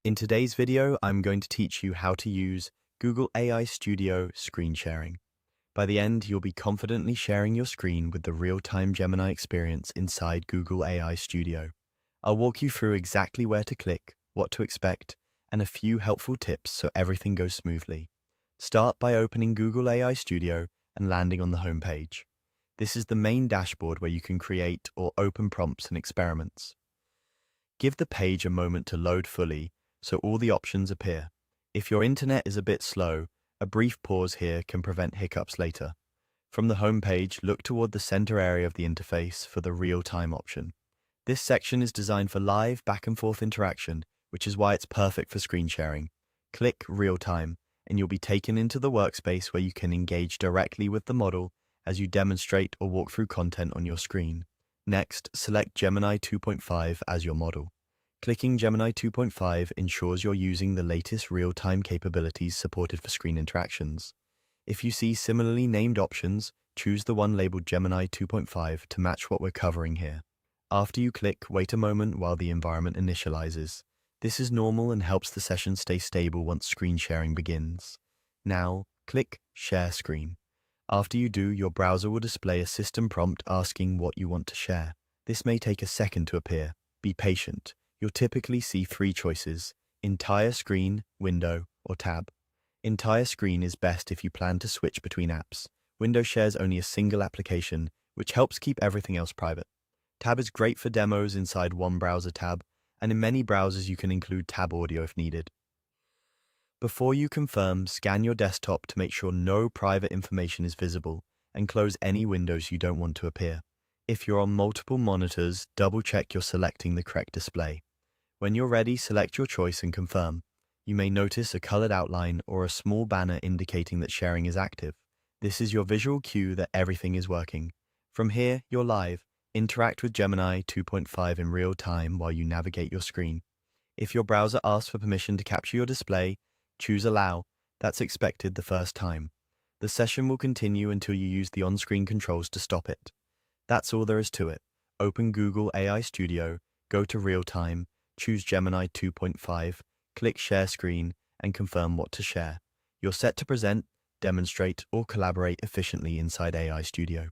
In today's video, I'm going to teach you how to use Google AI Studio screen sharing. By the end, you'll be confidently sharing your screen with the real-time Gemini experience inside Google AI Studio. I'll walk you through exactly where to click, what to expect, and a few helpful tips so everything goes smoothly. Start by opening Google AI Studio and landing on the home page. This is the main dashboard where you can create or open prompts and experiments. Give the page a moment to load fully so all the options appear. If your internet is a bit slow, a brief pause here can prevent hiccups later. From the home page, look toward the center area of the interface for the real-time option. This section is designed for live back-and-forth interaction, which is why it's perfect for screen sharing. Click Real-Time, and you'll be taken into the workspace where you can engage directly with the model as you demonstrate or walk through content on your screen. Next, select Gemini 2.5 as your model. Clicking Gemini 2.5 ensures you're using the latest real-time capabilities supported for screen interactions. If you see similarly named options, choose the one labeled Gemini 2.5 to match what we're covering here. After you click, wait a moment while the environment initializes. This is normal and helps the session stay stable once screen sharing begins. Now, click Share Screen. After you do, your browser will display a system prompt asking what you want to share. This may take a second to appear. Be patient. You'll typically see three choices: entire screen, window, or tab. Entire screen is best if you plan to switch between apps. Window shares only a single application, which helps keep everything else private. Tab is great for demos inside one browser tab, and in many browsers you can include tab audio if needed. Before you confirm, scan your desktop to make sure no private information is visible, and close any windows you don't want to appear. If you're on multiple monitors, double-check you're selecting the correct display. When you're ready, select your choice and confirm. You may notice a colored outline or a small banner indicating that sharing is active. This is your visual cue that everything is working. From here, you're live. Interact with Gemini 2.5 in real time while you navigate your screen. If your browser asks for permission to capture your display, choose Allow. That's expected the first time. The session will continue until you use the on-screen controls to stop it. That's all there is to it. Open Google AI Studio, go to Real Time, choose Gemini 2.5, click Share Screen, and confirm what to share. You're set to present, demonstrate, or collaborate efficiently inside AI Studio.